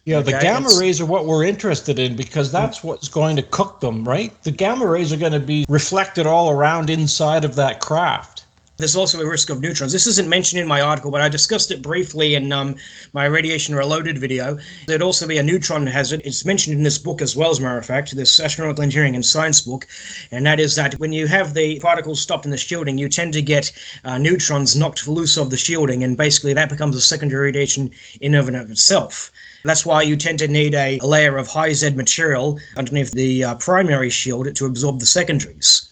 Yeah, the gamma rays are what we're interested in because that's what's going to cook them, right? The gamma rays are going to be reflected all around inside of that craft. There's also a risk of neutrons. This isn't mentioned in my article, but I discussed it briefly in my Radiation Reloaded video. There'd also be a neutron hazard. It's mentioned in this book as well, as a matter of fact, this Astronomical Engineering and Science book, and that is that when you have the particles stopped in the shielding, you tend to get neutrons knocked loose of the shielding, and basically that becomes a secondary radiation in and of itself. That's why you tend to need a layer of high Z material underneath the primary shield to absorb the secondaries.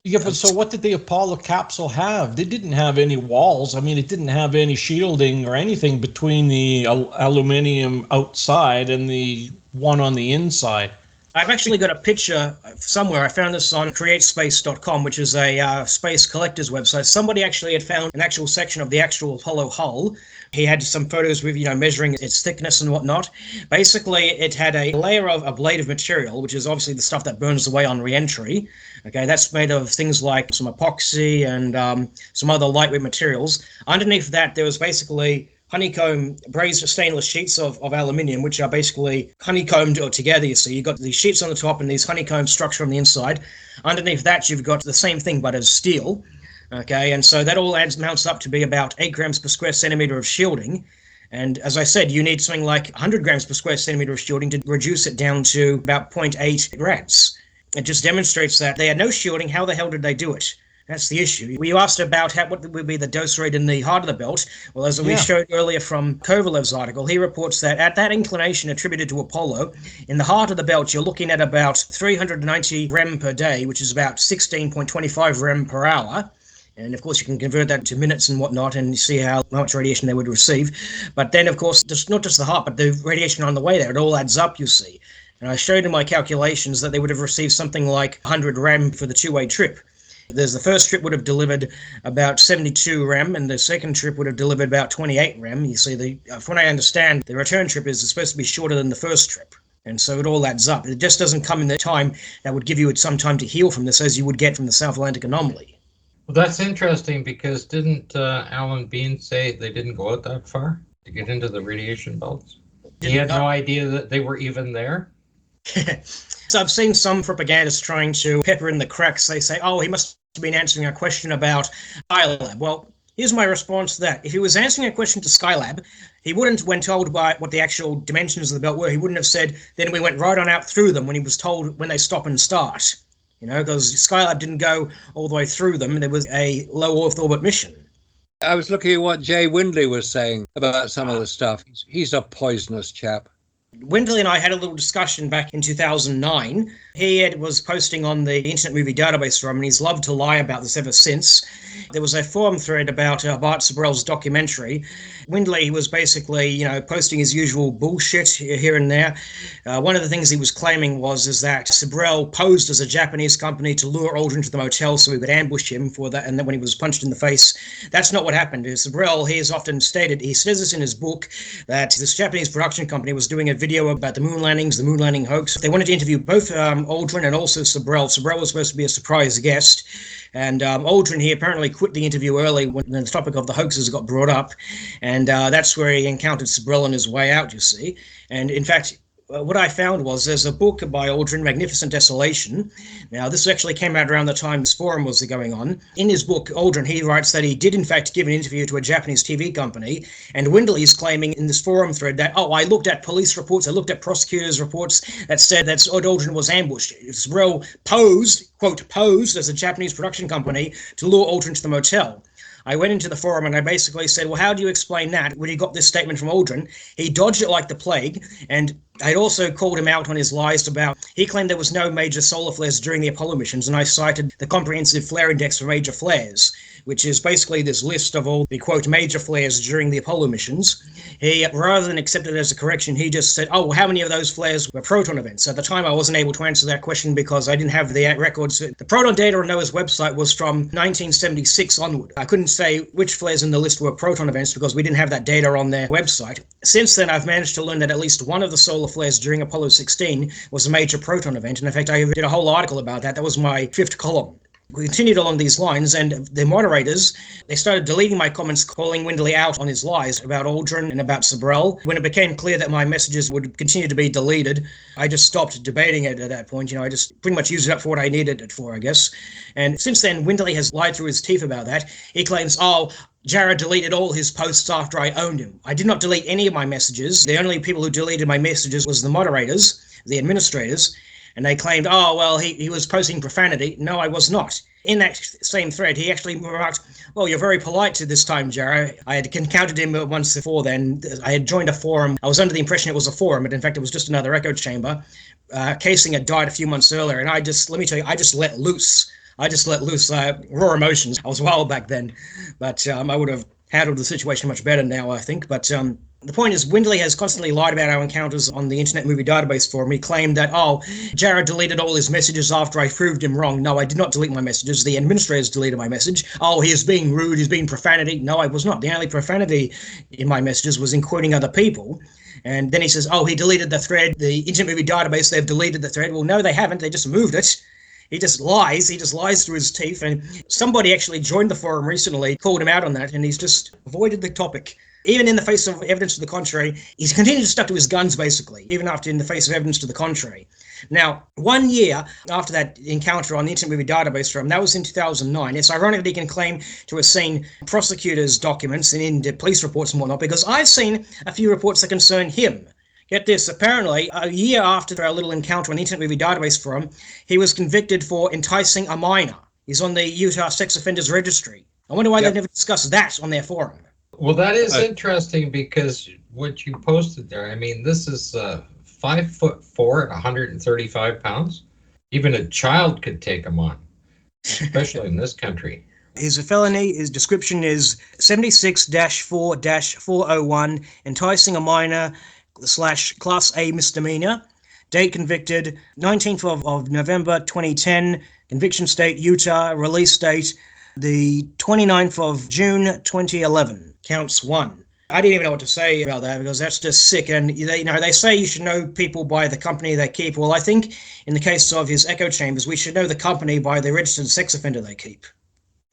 Yeah, but so what did the Apollo capsule have? They didn't have any walls. I mean, it didn't have any shielding or anything between the aluminum outside and the one on the inside. I've actually got a picture somewhere. I found this on createspace.com, which is a space collector's website. Somebody actually had found an actual section of the actual Apollo hull. He had some photos with, measuring its thickness and whatnot. Basically, it had a layer of ablative material, which is obviously the stuff that burns away on re-entry. Okay, that's made of things like some epoxy and some other lightweight materials. Underneath that, there was basically honeycomb brazed stainless sheets of aluminium, which are basically honeycombed together. You see, you've got these sheets on the top and these honeycomb structure on the inside. Underneath that, you've got the same thing, but as steel. Okay, and so that all mounts up to be about 8 grams per square centimeter of shielding. And as I said, you need something like 100 grams per square centimeter of shielding to reduce it down to about 0.8 rads. It just demonstrates that they had no shielding. How the hell did they do it? That's the issue. We asked about what would be the dose rate in the heart of the belt. Well, as we showed earlier from Kovalev's article, he reports that at that inclination attributed to Apollo, in the heart of the belt, you're looking at about 390 rem per day, which is about 16.25 rem per hour. And of course, you can convert that to minutes and whatnot and see how much radiation they would receive. But then, of course, not just the heart, but the radiation on the way there, it all adds up, you see. And I showed in my calculations that they would have received something like 100 rem for the two-way trip. The first trip would have delivered about 72 rem, and the second trip would have delivered about 28 rem. You see, from what I understand, the return trip is supposed to be shorter than the first trip. And so it all adds up. It just doesn't come in the time that would give you some time to heal from this, as you would get from the South Atlantic anomaly. Well, that's interesting, because didn't Alan Bean say they didn't go out that far to get into the radiation belts? He had no idea that they were even there? So I've seen some propagandists trying to pepper in the cracks. They say, oh, he must have been answering a question about Skylab. Well, here's my response to that. If he was answering a question to Skylab, he wouldn't, when told by what the actual dimensions of the belt were, he wouldn't have said, then we went right on out through them, when he was told when they stop and start. Because Skylab didn't go all the way through them. There was a low Earth orbit mission. I was looking at what Jay Windley was saying about some of the stuff. He's a poisonous chap. Windley and I had a little discussion back in 2009. He was posting on the Internet Movie Database forum, and he's loved to lie about this ever since. There was a forum thread about Bart Sibrel's documentary. Windley was basically, posting his usual bullshit here and there. One of the things he was claiming is that Sibrel posed as a Japanese company to lure Aldrin to the motel so we could ambush him for that, and then when he was punched in the face. That's not what happened. Sibrel, he has often stated, he says this in his book, that this Japanese production company was doing a video about the moon landings, the moon landing hoax. They wanted to interview both Aldrin and also Sibrel. Sibrel was supposed to be a surprise guest. And Aldrin, he apparently quit the interview early when the topic of the hoaxes got brought up. And that's where he encountered Sibrel on his way out, you see. And in fact, what I found was there's a book by Aldrin, Magnificent Desolation. Now, this actually came out around the time this forum was going on. In his book, Aldrin, he writes that he did, in fact, give an interview to a Japanese TV company. And Windley is claiming in this forum thread that, I looked at police reports, I looked at prosecutors' reports that said that Aldrin was ambushed. Sibrel posed, quote, posed as a Japanese production company to lure Aldrin to the motel. I went into the forum and I basically said, well, how do you explain that when you got this statement from Aldrin? He dodged it like the plague, and I'd also called him out on his lies about, he claimed there was no major solar flares during the Apollo missions, and I cited the Comprehensive Flare Index for Major Flares, which is basically this list of all the, quote, major flares during the Apollo missions. He, rather than accept it as a correction, he just said, well, how many of those flares were proton events? At the time, I wasn't able to answer that question because I didn't have the records. The proton data on NOAA's website was from 1976 onward. I couldn't say which flares in the list were proton events because we didn't have that data on their website. Since then, I've managed to learn that at least one of the solar flares during Apollo 16 was a major proton event. And in fact, I did a whole article about that. That was my 5th column. We continued along these lines, and the moderators, they started deleting my comments, calling Windley out on his lies about Aldrin and about Sobrel. When it became clear that my messages would continue to be deleted, I just stopped debating it at that point. I just pretty much used it up for what I needed it for, I guess. And since then, Windley has lied through his teeth about that. He claims, Jarrah deleted all his posts after I owned him. I did not delete any of my messages. The only people who deleted my messages was the moderators, the administrators. And they claimed, he was posting profanity. No, I was not. In that same thread, he actually remarked, well, you're very polite to this time, Jarrah. I had encountered him once before then. I had joined a forum. I was under the impression it was a forum, but in fact, it was just another echo chamber. Casing had died a few months earlier, and let me tell you, I just let loose. Raw emotions. I was wild back then, but I would have handled the situation much better now, I think. But the point is, Windley has constantly lied about our encounters on the Internet Movie Database Forum. He claimed that, Jarrah deleted all his messages after I proved him wrong. No, I did not delete my messages. The administrators deleted my message. He is being rude, he's being profanity. No, I was not. The only profanity in my messages was in quoting other people. And then he says, he deleted the thread. The Internet Movie Database, they've deleted the thread. Well, no, they haven't. They just moved it. He just lies through his teeth. And somebody actually joined the forum recently, called him out on that, and he's just avoided the topic. Even in the face of evidence to the contrary, he's continued to stick to his guns, basically, even after in the face of evidence to the contrary. Now, 1 year after that encounter on the Internet Movie Database Forum, that was in 2009, it's ironic that he can claim to have seen prosecutors' documents and in the police reports and whatnot, because I've seen a few reports that concern him. Get this, apparently, a year after our little encounter on the Internet Movie Database Forum, he was convicted for enticing a minor. He's on the Utah Sex Offenders Registry. I wonder why they've never discussed that on their forum. Well, that is interesting because what you posted there, this is 5'4" at 135 pounds. Even a child could take him on, especially in this country. His felony, his description is 76-4-401, enticing a minor / Class A misdemeanor. Date convicted, 19th of November 2010. Conviction state, Utah. Release date, the 29th of June 2011. Counts 1. I didn't even know what to say about that because that's just sick. And they say you should know people by the company they keep. Well, I think in the case of his echo chambers, we should know the company by the registered sex offender they keep.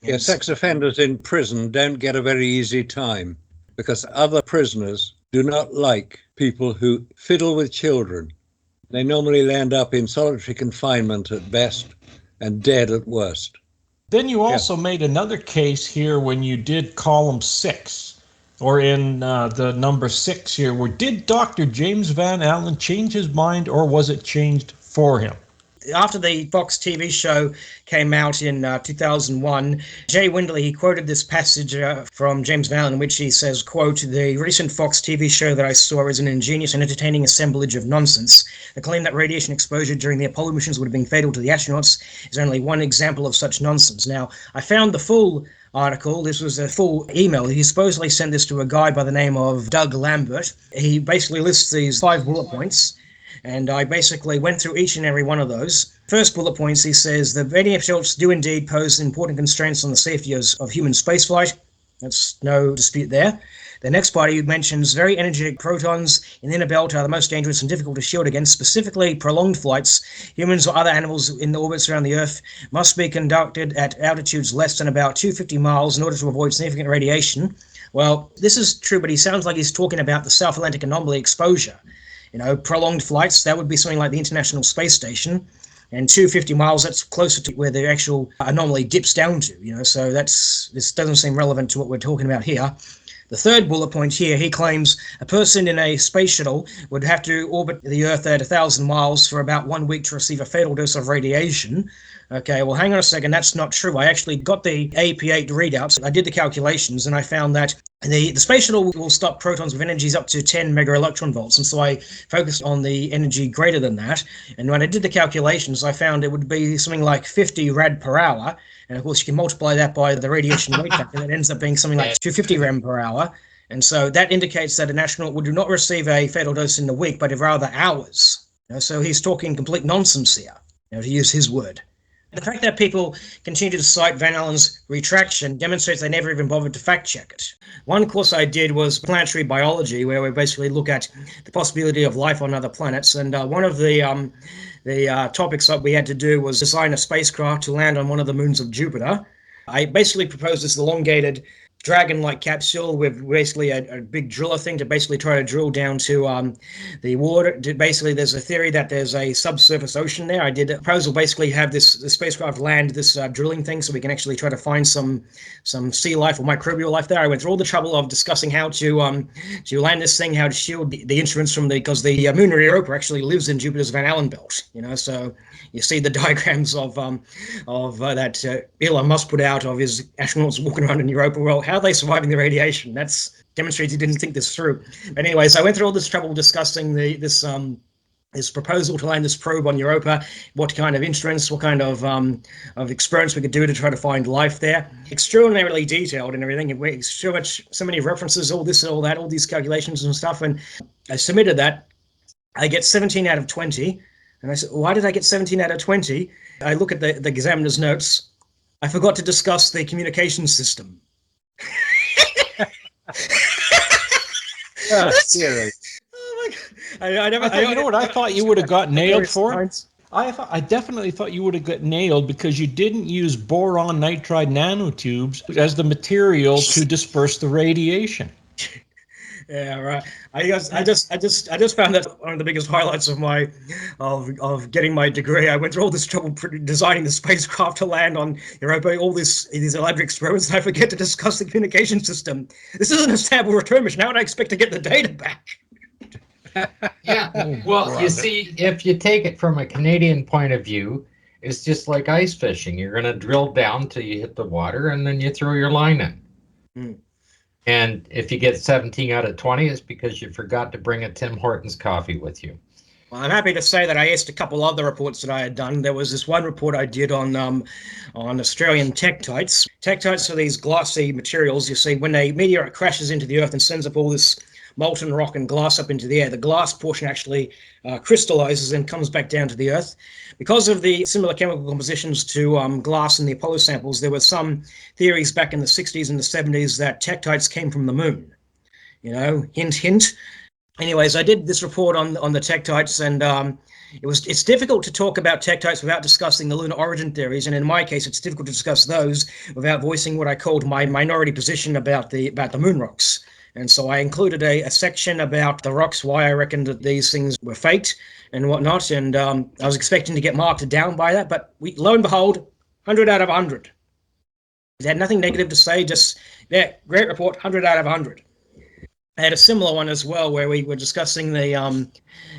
Yeah, sex offenders in prison don't get a very easy time because other prisoners do not like people who fiddle with children. They normally land up in solitary confinement at best and dead at worst. Then you also made another case here when you did column 6, or in the number 6 here, where did Dr. James Van Allen change his mind, or was it changed for him? After the Fox TV show came out in 2001, Jay Windley, he quoted this passage from James Van Allen in which he says, quote, "The recent Fox TV show that I saw is an ingenious and entertaining assemblage of nonsense. The claim that radiation exposure during the Apollo missions would have been fatal to the astronauts is only one example of such nonsense." Now, I found the full article. This was a full email. He supposedly sent this to a guy by the name of Doug Lambert. He basically lists these 5 bullet points. And I basically went through each and every one of those. First bullet points, he says, the radiation shelves do indeed pose important constraints on the safety of human spaceflight. That's no dispute there. The next part, he mentions very energetic protons in the inner belt are the most dangerous and difficult to shield against. Specifically, prolonged flights, humans or other animals in the orbits around the Earth must be conducted at altitudes less than about 250 miles in order to avoid significant radiation. Well, this is true, but he sounds like he's talking about the South Atlantic anomaly exposure. Prolonged flights, that would be something like the International Space Station. And 250 miles, that's closer to where the actual anomaly dips down to, so this doesn't seem relevant to what we're talking about here. The third bullet point here, he claims a person in a space shuttle would have to orbit the Earth at 1,000 miles for about 1 week to receive a fatal dose of radiation. Okay, well, hang on a second. That's not true. I actually got the AP8 readouts. I did the calculations, and I found that the space shuttle will stop protons with energies up to 10 mega electron volts. And so I focused on the energy greater than that. And when I did the calculations, I found it would be something like 50 rad per hour. And of course, you can multiply that by the radiation weight factor, and it ends up being something like 250 rad per hour. And so that indicates that an astronaut would not receive a fatal dose in a week, but rather hours. So he's talking complete nonsense here, to use his word. The fact that people continue to cite Van Allen's retraction demonstrates they never even bothered to fact check it. One course I did was planetary biology, where we basically look at the possibility of life on other planets. And one of the topics that we had to do was design a spacecraft to land on one of the moons of Jupiter. I basically proposed this elongated dragon-like capsule with basically a big driller thing to basically try to drill down to the water. Basically, there's a theory that there's a subsurface ocean there. I did a proposal basically have this spacecraft land this drilling thing so we can actually try to find some sea life or microbial life there. I went through all the trouble of discussing how to land this thing, how to shield the instruments from because the moon Europa actually lives in Jupiter's Van Allen belt. So you see the diagrams of that Elon Musk put out of his astronauts walking around in Europa. Well, how are they surviving the radiation? That's demonstrates he didn't think this through. But anyways, I went through all this trouble discussing this proposal to land this probe on Europa, what kind of instruments, what kind of experiments we could do to try to find life there. Extraordinarily detailed and everything. So many references, all this and all that, all these calculations and stuff. And I submitted that. I get 17 out of 20. And I said, why did I get 17 out of 20? I look at the examiner's notes. I forgot to discuss the communication system. Oh, my God. You know what I thought you would have got nailed for? I definitely thought you would have got nailed because you didn't use boron nitride nanotubes as the material to disperse the radiation. Yeah, right. I just found that one of the biggest highlights of getting my degree. I went through all this trouble designing the spacecraft to land on Europa, all these elaborate experiments, and I forget to discuss the communication system. This isn't a stable return mission. How would I expect to get the data back? Yeah. Well, you see, if you take it from a Canadian point of view, it's just like ice fishing. You're going to drill down till you hit the water, and then you throw your line in. Mm. And if you get 17 out of 20, it's because you forgot to bring a Tim Hortons coffee with you. Well, I'm happy to say that I asked a couple other reports that I had done. There was this one report I did on Australian tektites. Tektites are these glassy materials. You see, when a meteorite crashes into the Earth and sends up all this molten rock and glass up into the air, the glass portion actually crystallizes and comes back down to the Earth. Because of the similar chemical compositions to glass in the Apollo samples, there were some theories back in the 60s and the 70s that tektites came from the moon. Hint, hint. Anyways, I did this report on the tektites, and it's difficult to talk about tektites without discussing the lunar origin theories, and in my case, it's difficult to discuss those without voicing what I called my minority position about the moon rocks. And so I included a section about the rocks, why I reckoned that these things were faked and whatnot. And I was expecting to get marked down by that, but lo and behold, 100 out of 100. It had nothing negative to say, just, yeah, great report, 100 out of 100. I had a similar one as well where we were discussing they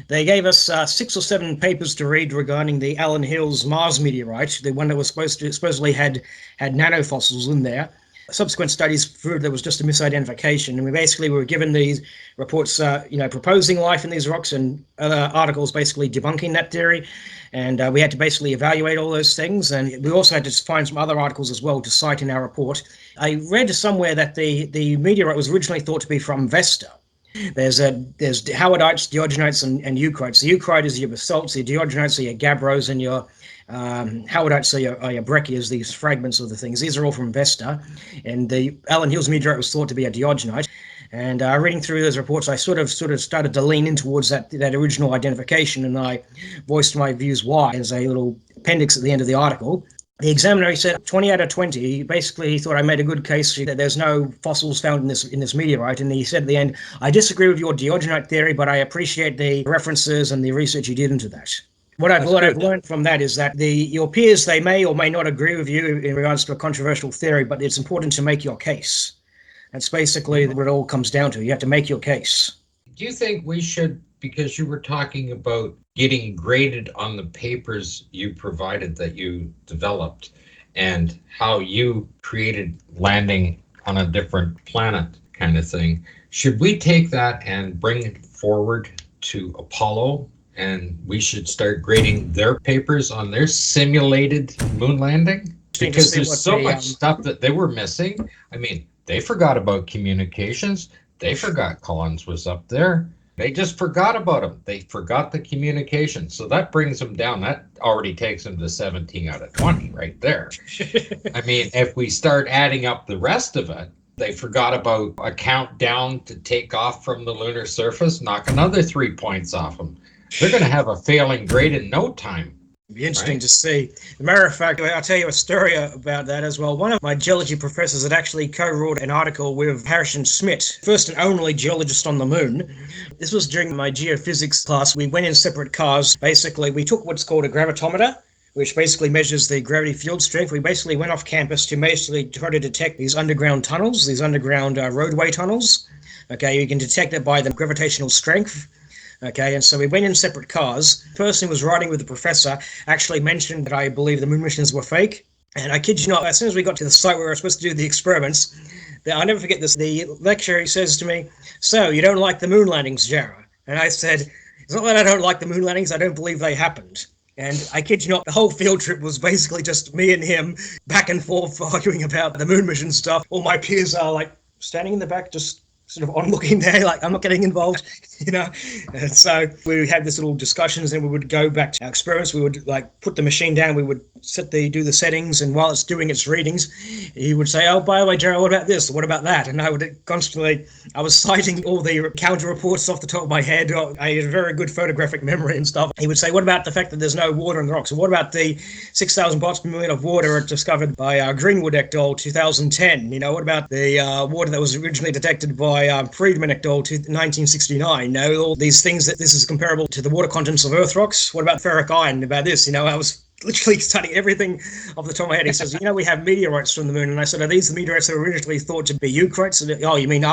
gave us 6 or 7 papers to read regarding the Allen Hills Mars meteorite, the one that was supposedly had nanofossils in there. Subsequent studies proved there was just a misidentification, and we basically were given these reports, proposing life in these rocks, and other articles basically debunking that theory, and we had to basically evaluate all those things, and we also had to find some other articles as well to cite in our report. I read somewhere that the meteorite was originally thought to be from Vesta. There's Howardites, Diogenites, and Eucrites. The Eucrite is your basalts, the Diogenites are your gabbros, and your Howardites are your breccias, these fragments of the things. These are all from Vesta, and the Allen Hills meteorite was thought to be a Diogenite. And reading through those reports, I sort of started to lean in towards that original identification, and I voiced my views why as a little appendix at the end of the article. The examiner, he said 20 out of 20. Basically, he thought I made a good case that there's no fossils found in this meteorite. And he said at the end, I disagree with your Diogenite theory, but I appreciate the references and the research you did into that. What I've learned from that is that your peers, they may or may not agree with you in regards to a controversial theory, but it's important to make your case. That's basically what it all comes down to. You have to make your case. Do you think we should, because you were talking about getting graded on the papers you provided that you developed and how you created landing on a different planet kind of thing, should we take that and bring it forward to Apollo, and we should start grading their papers on their simulated moon landing? Because there's so much stuff that they were missing. I mean, they forgot about communications. They forgot Collins was up there. They just forgot about them. They forgot the communication. So that brings them down. That already takes them to 17 out of 20 right there. I mean, if we start adding up the rest of it, they forgot about a countdown to take off from the lunar surface, knock another 3 points off them. They're going to have a failing grade in no time. It'd be interesting to see. As a matter of fact, I'll tell you a story about that as well. One of my geology professors had actually co-wrote an article with Harrison Schmitt, first and only geologist on the moon. This was during my geophysics class. We went in separate cars. Basically, we took what's called a gravitometer, which basically measures the gravity field strength. We basically went off campus to basically try to detect these underground tunnels, these underground roadway tunnels. Okay, you can detect it by the gravitational strength. Okay, and so we went in separate cars. The person who was riding with the professor actually mentioned that I believe the moon missions were fake. And I kid you not, as soon as we got to the site where we were supposed to do the experiments, I'll never forget this. The lecturer, he says to me, "So, you don't like the moon landings, Jarrah?" And I said, "It's not that I don't like the moon landings, I don't believe they happened." And I kid you not, the whole field trip was basically just me and him back and forth arguing about the moon mission stuff. All my peers are like standing in the back, just sort of onlooking there, like I'm not getting involved, you know. And so we had this little discussions, and we would go back to our experiments. We would like put the machine down, we would do the settings, and while it's doing its readings, he would say, "Oh, by the way, Jarrah, what about this? What about that?" And I was citing all the counter reports off the top of my head. I had a very good photographic memory and stuff. He would say, "What about the fact that there's no water in the rocks? And what about the 6,000 parts per million of water discovered by Greenwood et al. 2010? You know, what about the water that was originally detected by Friedman et al. 1969? You know, all these things that this is comparable to the water contents of Earth rocks. What about ferric iron? About this?" You know, I was literally studying everything off the top of my head. He says, "You know, we have meteorites from the moon." And I said, "Are these the meteorites that were originally thought to be eucrites?" And, "Oh, you mean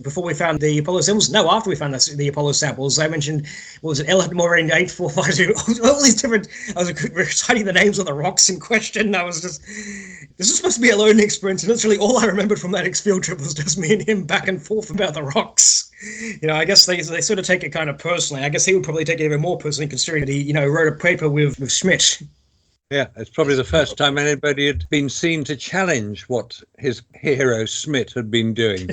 before we found the Apollo samples?" "No, after we found the Apollo samples." I mentioned, what was it, L-Moraine 8452, all these different, I was reciting the names of the rocks in question. I was just, this is supposed to be a learning experience. And literally all I remembered from that field trip was just me and him back and forth about the rocks. You know, I guess they sort of take it kind of personally. I guess he would probably take it even more personally, considering that he, you know, wrote a paper with Schmitt. Yeah, it's probably the first time anybody had been seen to challenge what his hero Schmitt had been doing.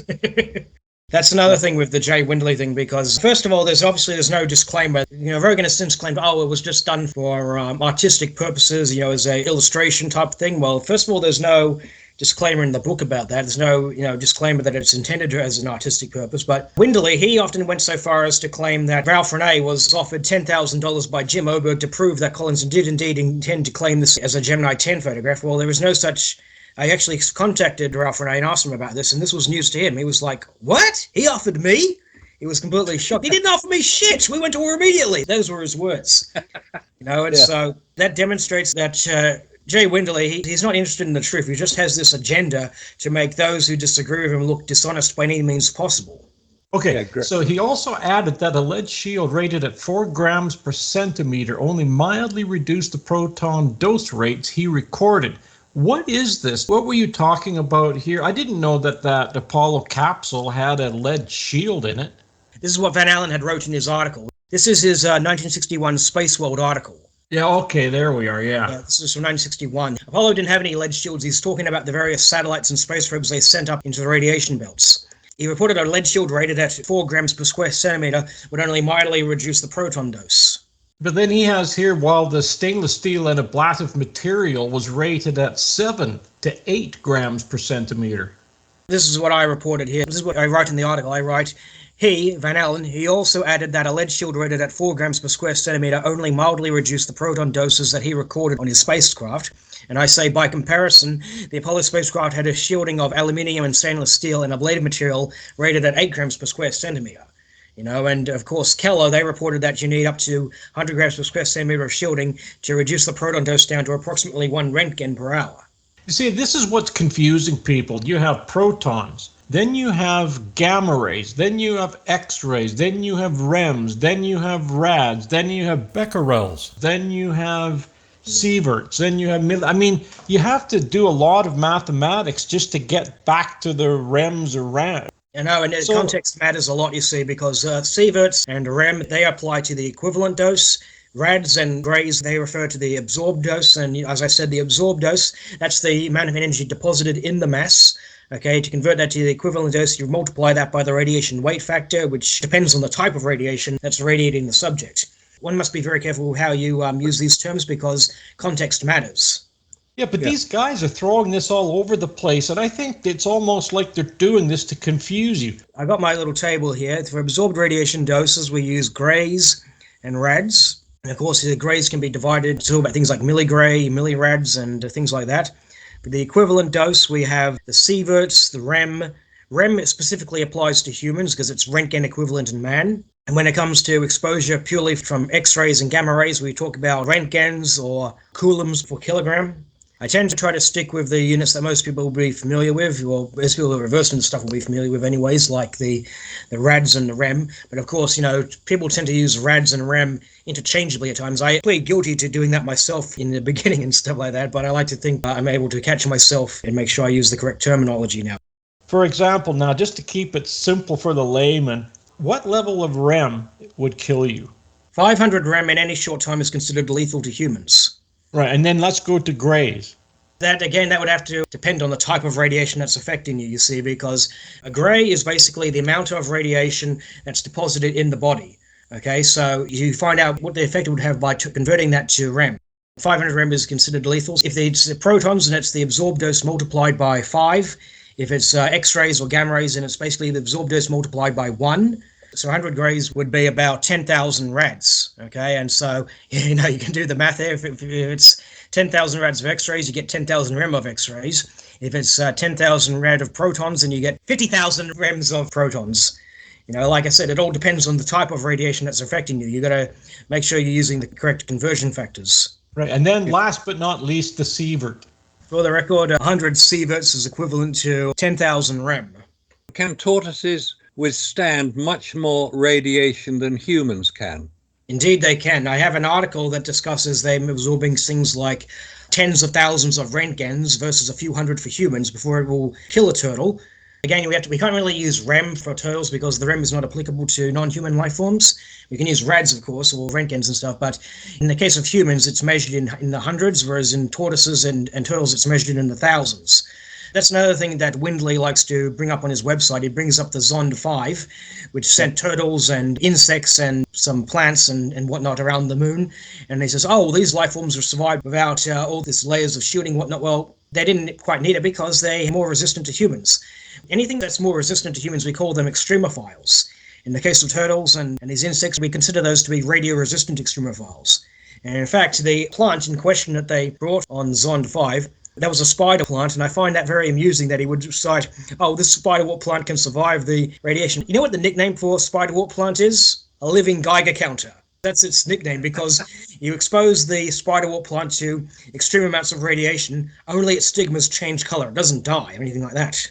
That's another thing with the Jay Windley thing, because first of all, there's no disclaimer. You know, Rogan has since claimed, "Oh, it was just done for artistic purposes, you know, as a illustration type thing." Well, first of all, there's no disclaimer in the book about that. There's no, you know, disclaimer that it's intended as an artistic purpose. But Windley, he often went so far as to claim that Ralph Rene was offered $10,000 by Jim Oberg to prove that Collins did indeed intend to claim this as a Gemini 10 photograph. Well, there was no such. I actually contacted Ralph Rene and asked him about this, and this was news to him. He was like, "What? He offered me?" He was completely shocked. "He didn't offer me shit. We went to war immediately." Those were his words. You know, and so that demonstrates that Jay Windley, he's not interested in the truth. He just has this agenda to make those who disagree with him look dishonest by any means possible. Okay, so he also added that a lead shield rated at 4 grams per centimeter only mildly reduced the proton dose rates he recorded. What is this? What were you talking about here? I didn't know that Apollo capsule had a lead shield in it. This is what Van Allen had wrote in his article. This is his 1961 Space World article. Yeah, okay, there we are, yeah. This is from 1961. Apollo didn't have any lead shields. He's talking about the various satellites and space probes they sent up into the radiation belts. He reported a lead shield rated at 4 grams per square centimeter would only mildly reduce the proton dose. But then he has here, while the stainless steel and ablative material was rated at 7 to 8 grams per centimeter. This is what I reported here. This is what I write in the article. I write, he, Van Allen, he also added that a lead shield rated at 4 grams per square centimeter only mildly reduced the proton doses that he recorded on his spacecraft. And I say, by comparison, the Apollo spacecraft had a shielding of aluminium and stainless steel and ablative material rated at 8 grams per square centimeter. You know, and of course, Keller, they reported that you need up to 100 grams per square centimeter of shielding to reduce the proton dose down to approximately 1 Röntgen per hour. You see, this is what's confusing people. You have protons, then you have gamma rays, then you have X-rays, then you have REMs, then you have rads, then you have becquerels, then you have sieverts, then you have I mean, you have to do a lot of mathematics just to get back to the REMs or rads. You know, and context matters a lot, you see, because sieverts and REM, they apply to the equivalent dose. Rads and grays, they refer to the absorbed dose. And as I said, the absorbed dose, that's the amount of energy deposited in the mass. Okay, to convert that to the equivalent dose, you multiply that by the radiation weight factor, which depends on the type of radiation that's radiating the subject. One must be very careful how you use these terms because context matters. Yeah, but these guys are throwing this all over the place, and I think it's almost like they're doing this to confuse you. I got my little table here. For absorbed radiation doses, we use grays and rads. And of course, the grays can be divided to about things like milligray, millirads, and things like that. For the equivalent dose, we have the sieverts, the REM. REM specifically applies to humans because it's Röntgen equivalent in man. And when it comes to exposure purely from X-rays and gamma rays, we talk about Röntgens or coulombs per kilogram. I tend to try to stick with the units that most people will be familiar with, or most people who are versed in stuff will be familiar with anyways, like the rads and the REM. But of course, people tend to use rads and REM interchangeably at times. I plead guilty to doing that myself in the beginning and stuff like that, but I like to think I'm able to catch myself and make sure I use the correct terminology now. For example, now, just to keep it simple for the layman, what level of REM would kill you? 500 REM in any short time is considered lethal to humans. Right, and then let's go to grays. That would have to depend on the type of radiation that's affecting you, you see, because a gray is basically the amount of radiation that's deposited in the body. Okay, so you find out what the effect it would have by converting that to REM. 500 REM is considered lethal. If it's protons, then it's the absorbed dose multiplied by 5. If it's X-rays or gamma rays, then it's basically the absorbed dose multiplied by 1. So 100 grays would be about 10,000 rads, okay? And so, you can do the math there. If it's 10,000 rads of X-rays, you get 10,000 REM of X-rays. If it's 10,000 rad of protons, then you get 50,000 REMs of protons. Like I said, it all depends on the type of radiation that's affecting you. You got to make sure you're using the correct conversion factors. Right, and then last but not least, the sievert. For the record, 100 sieverts is equivalent to 10,000 REM. Can tortoises withstand much more radiation than humans can? Indeed, they can. I have an article that discusses them absorbing things like tens of thousands of Röntgens versus a few hundred for humans before it will kill a turtle. Again, we can't really use REM for turtles because the REM is not applicable to non-human life forms. We can use rads, of course, or Röntgens and stuff, but in the case of humans, it's measured in the hundreds, whereas in tortoises and turtles, it's measured in the thousands. That's another thing that Windley likes to bring up on his website. He brings up the Zond 5, which sent turtles and insects and some plants and whatnot around the moon. And he says, these life forms have survived without all these layers of shielding and whatnot. Well, they didn't quite need it because they're more resistant to humans. Anything that's more resistant to humans, we call them extremophiles. In the case of turtles and these insects, we consider those to be radio-resistant extremophiles. And in fact, the plant in question that they brought on Zond 5, that was a spider plant, and I find that very amusing that he would cite, this spiderwort plant can survive the radiation. You know what the nickname for spiderwort plant is? A living Geiger counter. That's its nickname because you expose the spiderwort plant to extreme amounts of radiation, only its stigmas change color. It doesn't die or anything like that.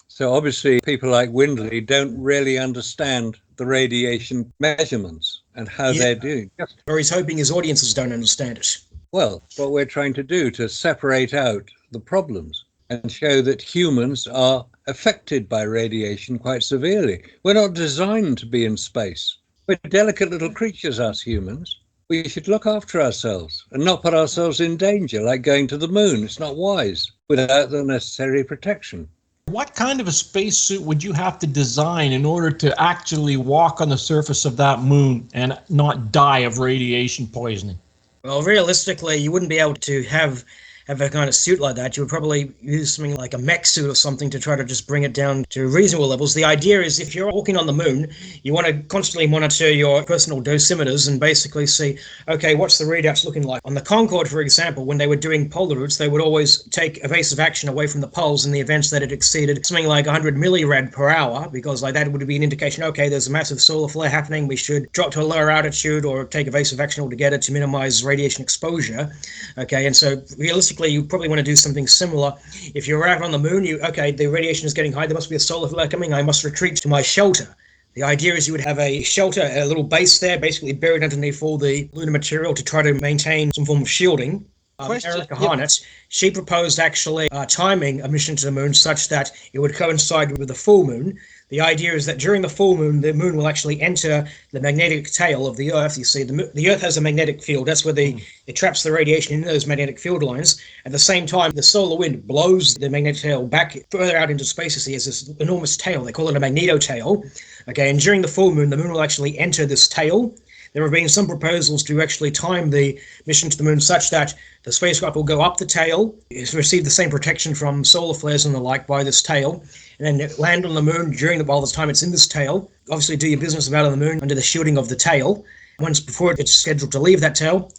So obviously people like Windley don't really understand the radiation measurements and how they're doing. Or he's hoping his audiences don't understand it. Well, what we're trying to do to separate out the problems and show that humans are affected by radiation quite severely. We're not designed to be in space. We're delicate little creatures, us humans. We should look after ourselves and not put ourselves in danger, like going to the moon. It's not wise without the necessary protection. What kind of a spacesuit would you have to design in order to actually walk on the surface of that moon and not die of radiation poisoning? Well, realistically, you wouldn't be able to have a kind of suit like that. You would probably use something like a mech suit or something to try to just bring it down to reasonable levels. The idea is if you're walking on the moon, you want to constantly monitor your personal dosimeters and basically see, okay, what's the readouts looking like? On the Concorde, for example, when they were doing polar routes, they would always take evasive action away from the poles in the events that it exceeded something like 100 millirad per hour, because like that would be an indication, okay, there's a massive solar flare happening, we should drop to a lower altitude or take evasive action altogether to minimize radiation exposure. Okay, and so realistically, you probably want to do something similar. If you're out on the moon, the radiation is getting high, there must be a solar flare coming, I must retreat to my shelter. The idea is you would have a shelter, a little base there, basically buried underneath all the lunar material to try to maintain some form of shielding. Erica Harnett, she proposed actually timing a mission to the moon such that it would coincide with the full moon. The idea is that during the full moon, the moon will actually enter the magnetic tail of the Earth. You see, the Earth has a magnetic field. That's where it traps the radiation in those magnetic field lines. At the same time, the solar wind blows the magnetic tail back further out into space. You see, it's this enormous tail. They call it a magnetotail. Okay, and during the full moon, the moon will actually enter this tail. There have been some proposals to actually time the mission to the moon such that the spacecraft will go up the tail, receive the same protection from solar flares and the like by this tail, and then land on the moon while the time it's in this tail. Obviously, do your business about on the moon under the shielding of the tail. Once before it's scheduled to leave that tail,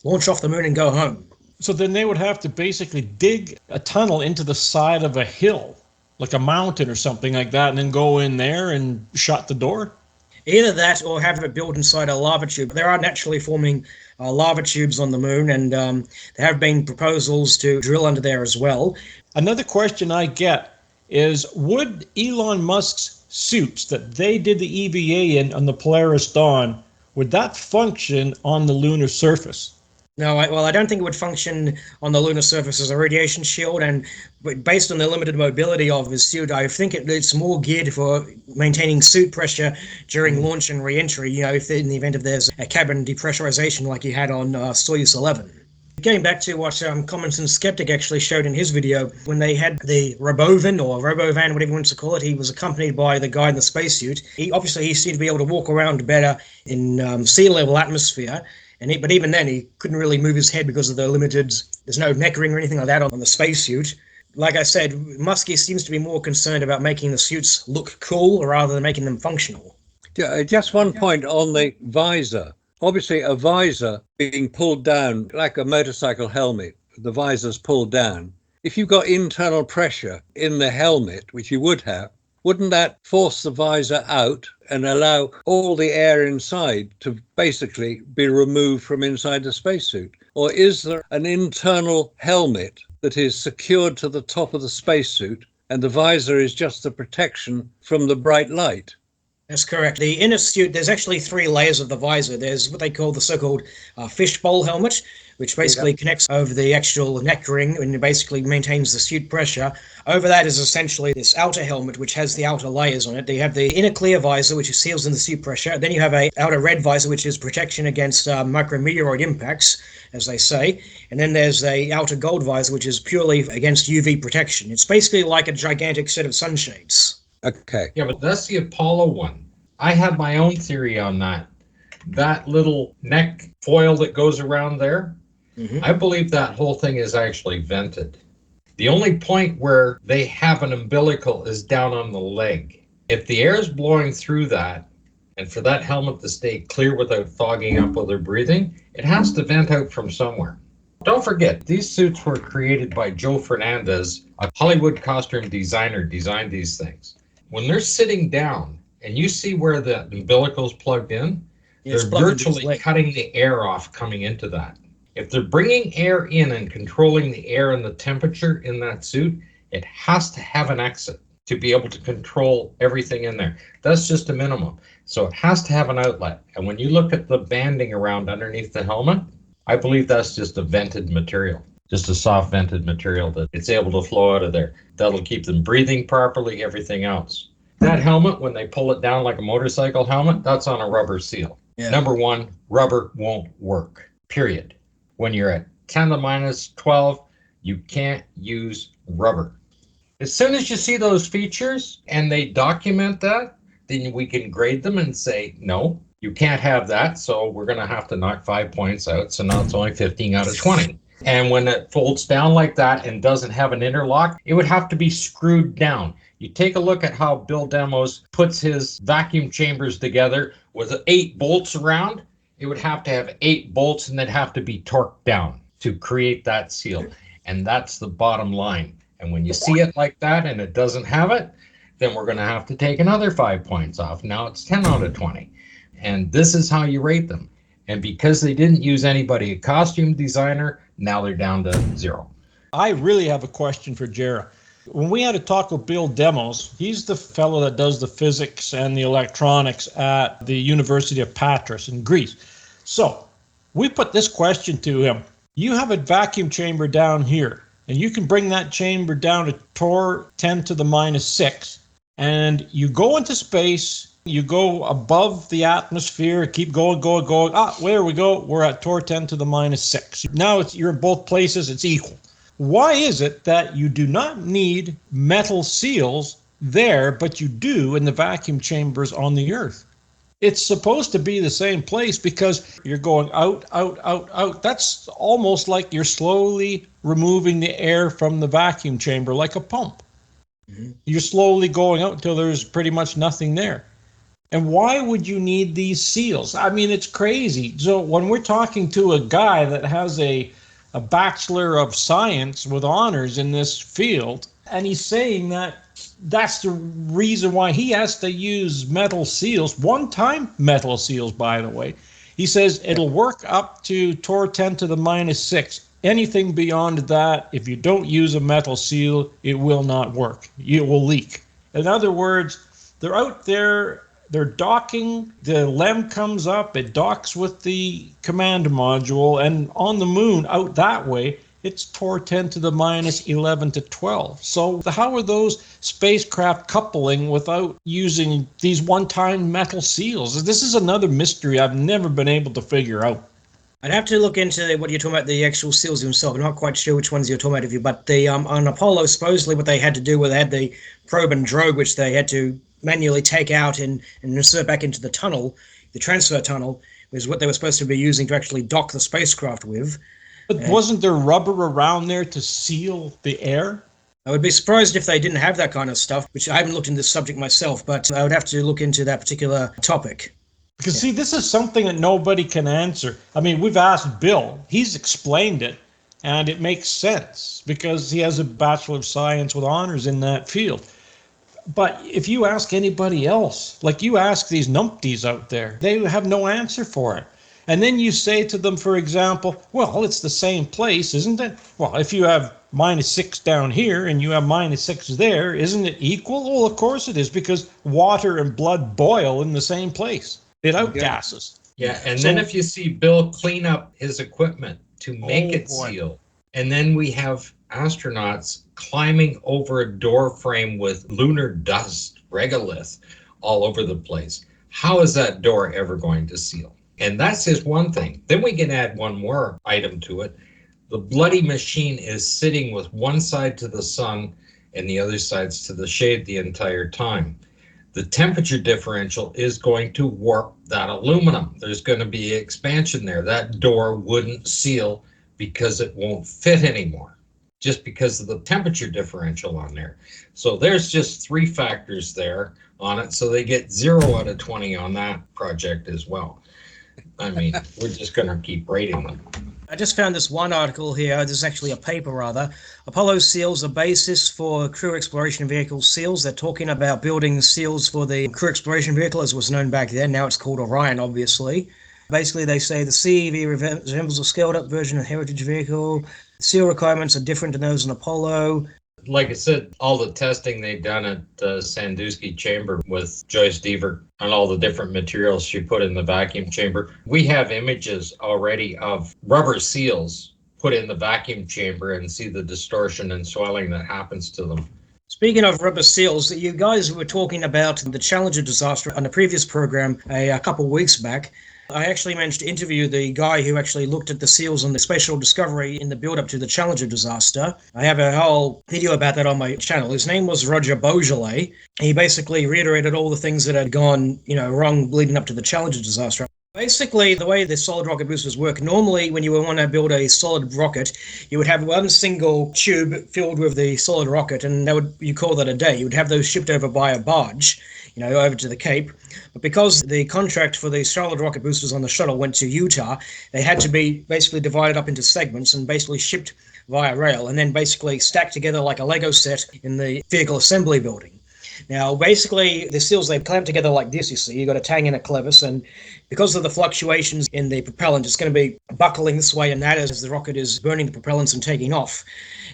launch off the moon and go home. So then they would have to basically dig a tunnel into the side of a hill, like a mountain or something like that, and then go in there and shut the door? Either that or have it built inside a lava tube. There are naturally forming lava tubes on the moon, and there have been proposals to drill under there as well. Another question I get is, would Elon Musk's suits that they did the EVA in on the Polaris Dawn, would that function on the lunar surface? No, I don't think it would function on the lunar surface as a radiation shield, and based on the limited mobility of his suit, I think it's more geared for maintaining suit pressure during launch and re-entry, if in the event of there's a cabin depressurization like you had on Soyuz 11. Going back to what Common Sense Skeptic actually showed in his video, when they had the Robovan, or Robovan, whatever you want to call it, he was accompanied by the guy in the spacesuit. He seemed to be able to walk around better in sea level atmosphere. But even then, he couldn't really move his head because of the there's no neck ring or anything like that on the spacesuit. Like I said, Musk seems to be more concerned about making the suits look cool rather than making them functional. Just one point on the visor. Obviously, a visor being pulled down, like a motorcycle helmet, the visor's pulled down. If you've got internal pressure in the helmet, which you would have, wouldn't that force the visor out and allow all the air inside to basically be removed from inside the spacesuit? Or is there an internal helmet that is secured to the top of the spacesuit and the visor is just the protection from the bright light? That's correct. The inner suit, there's actually 3 layers of the visor. There's what they call the so-called fishbowl helmet, which basically connects over the actual neck ring and basically maintains the suit pressure. Over that is essentially this outer helmet, which has the outer layers on it. You have the inner clear visor, which seals in the suit pressure. Then you have a outer red visor, which is protection against micrometeorite impacts, as they say. And then there's the outer gold visor, which is purely against UV protection. It's basically like a gigantic set of sunshades. Okay. Yeah, but that's the Apollo one. I have my own theory on that. That little neck foil that goes around there, I believe that whole thing is actually vented. The only point where they have an umbilical is down on the leg. If the air is blowing through that, and for that helmet to stay clear without fogging up while they're breathing, it has to vent out from somewhere. Don't forget, these suits were created by Joe Fernandez, a Hollywood costume designer, designed these things. When they're sitting down and you see where the umbilical's plugged in, they're virtually cutting the air off coming into that. If they're bringing air in and controlling the air and the temperature in that suit, it has to have an exit to be able to control everything in there. That's just a minimum. So it has to have an outlet. And when you look at the banding around underneath the helmet, I believe that's just a vented material. Just a soft vented material that it's able to flow out of there. That'll keep them breathing properly, everything else. That helmet, when they pull it down like a motorcycle helmet, that's on a rubber seal. Yeah. Number one, rubber won't work, period. When you're at 10 to the minus 12, you can't use rubber. As soon as you see those features and they document that, then we can grade them and say, no, you can't have that. So we're going to have to knock 5 points out. So now it's only 15 out of 20. And when it folds down like that and doesn't have an interlock, it would have to be screwed down. You take a look at how Bill Demos puts his vacuum chambers together with 8 bolts around. It would have to have 8 bolts and they'd have to be torqued down to create that seal. And that's the bottom line. And when you see it like that and it doesn't have it, then we're going to have to take another 5 points off. Now it's 10 out of 20. And this is how you rate them. And because they didn't use anybody, a costume designer, now they're down to 0. I really have a question for Jarrah. When we had a talk with Bill Demos, he's the fellow that does the physics and the electronics at the University of Patras in Greece. So we put this question to him. You have a vacuum chamber down here, and you can bring that chamber down to torr 10 to the minus 6, And you go into space, you go above the atmosphere, keep going. There we go. We're at torr 10 to the minus 6. Now you're in both places, it's equal. Why is it that you do not need metal seals there, but you do in the vacuum chambers on the Earth? It's supposed to be the same place because you're going out, out, out, out. That's almost like you're slowly removing the air from the vacuum chamber like a pump. Mm-hmm. You're slowly going out until there's pretty much nothing there. And why would you need these seals? I mean, it's crazy. So when we're talking to a guy that has a Bachelor of Science with honors in this field, and he's saying that that's the reason why he has to use metal seals, one-time metal seals, by the way. He says it'll work up to torr 10 to the minus 6. Anything beyond that, if you don't use a metal seal, it will not work. It will leak. In other words, they're out there, they're docking, the LEM comes up, it docks with the command module, and on the moon, out that way, it's torr 10 to the minus 11 to 12. So how are those spacecraft coupling without using these one-time metal seals? This is another mystery I've never been able to figure out. I'd have to look into what you're talking about, the actual seals themselves. I'm not quite sure which ones you're talking about, but the on Apollo, supposedly what they had to do was they had the probe and drogue, which they had to manually take out and insert back into the tunnel. The transfer tunnel was what they were supposed to be using to actually dock the spacecraft with. But wasn't there rubber around there to seal the air? I would be surprised if they didn't have that kind of stuff, which I haven't looked into this subject myself, but I would have to look into that particular topic. Because, see, this is something that nobody can answer. I mean, we've asked Bill. He's explained it, and it makes sense because he has a Bachelor of Science with honors in that field. But if you ask anybody else, like you ask these numpties out there, they have no answer for it. And then you say to them, for example, well, it's the same place, isn't it? Well, if you have minus 6 down here and you have minus 6 there, isn't it equal? Well, of course it is, because water and blood boil in the same place. It outgasses. Yeah, and then if you see Bill clean up his equipment to make it seal, and then we have astronauts climbing over a door frame with lunar dust, regolith, all over the place. How is that door ever going to seal? And that's just one thing. Then we can add one more item to it. The bloody machine is sitting with one side to the sun and the other side's to the shade the entire time. The temperature differential is going to warp that aluminum. There's going to be expansion there. That door wouldn't seal because it won't fit anymore, just because of the temperature differential on there. So there's just 3 factors there on it. So they get 0 out of 20 on that project as well. I mean, we're just going to keep rating them. I just found this one article here. This is actually a paper, rather. Apollo seals, a basis for crew exploration vehicle seals. They're talking about building seals for the crew exploration vehicle, as was known back then. Now it's called Orion, obviously. Basically, they say the CEV resembles a scaled-up version of the Heritage vehicle. Seal requirements are different than those in Apollo. Like I said, all the testing they've done at the Sandusky chamber with Joyce Deaver and all the different materials she put in the vacuum chamber. We have images already of rubber seals put in the vacuum chamber and see the distortion and swelling that happens to them. Speaking of rubber seals, you guys were talking about the Challenger disaster on the previous program a couple of weeks back. I actually managed to interview the guy who actually looked at the seals on the Space Shuttle Discovery in the build-up to the Challenger disaster. I have a whole video about that on my channel. His name was Roger Beaujolais. He basically reiterated all the things that had gone, wrong leading up to the Challenger disaster. Basically, the way the solid rocket boosters work, normally when you want to build a solid rocket, you would have one single tube filled with the solid rocket, and you call that a day. You would have those shipped over by a barge, over to the Cape. But because the contract for the solid rocket boosters on the shuttle went to Utah, they had to be basically divided up into segments and basically shipped via rail, and then basically stacked together like a Lego set in the vehicle assembly building. Now, basically, the seals, they clamp together like this, you see. You've got a tang and a clevis, and because of the fluctuations in the propellant, it's going to be buckling this way and that as the rocket is burning the propellants and taking off.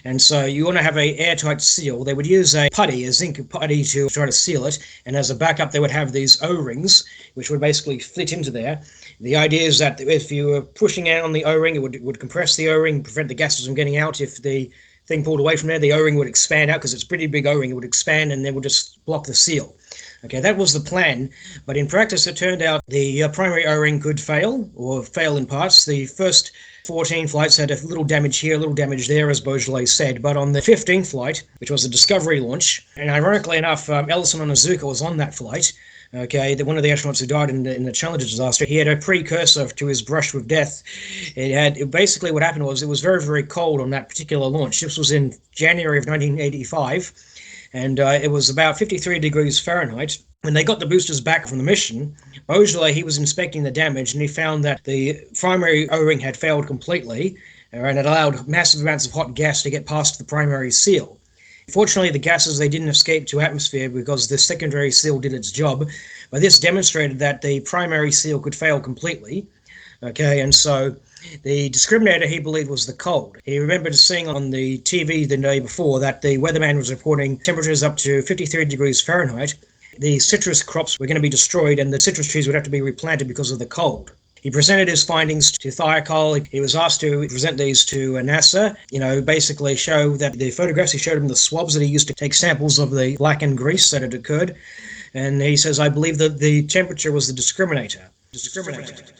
And so you want to have an airtight seal. They would use a zinc putty to try to seal it, and as a backup, they would have these O-rings, which would basically fit into there. The idea is that if you were pushing out on the O-ring, it would compress the O-ring, prevent the gases from getting out if the thing pulled away from there, the O-ring would expand out because it's a pretty big O-ring. It would expand and then would just block the seal. Okay, that was the plan, but in practice it turned out the primary O-ring could fail, or fail in parts. The first 14 flights had a little damage here, a little damage there, as Beaujolais said, but on the 15th flight, which was the Discovery launch, and ironically enough, Ellison Onizuka was on that flight. Okay, one of the astronauts who died in the Challenger disaster, he had a precursor to his brush with death. Basically what happened was it was very, very cold on that particular launch. This was in January of 1985. And it was about 53 degrees Fahrenheit. When they got the boosters back from the mission, Beaujolais, he was inspecting the damage, and he found that the primary O-ring had failed completely, and it allowed massive amounts of hot gas to get past the primary seal. Fortunately, the gases, they didn't escape to atmosphere because the secondary seal did its job, but this demonstrated that the primary seal could fail completely. Okay, and so the discriminator, he believed, was the cold. He remembered seeing on the TV the day before that the weatherman was reporting temperatures up to 53 degrees Fahrenheit. The citrus crops were going to be destroyed and the citrus trees would have to be replanted because of the cold. He presented his findings to Thiokol. He was asked to present these to NASA, basically show that the photographs, he showed him the swabs that he used to take samples of the blackened grease that had occurred. And he says, I believe that the temperature was the discriminator. Discriminator.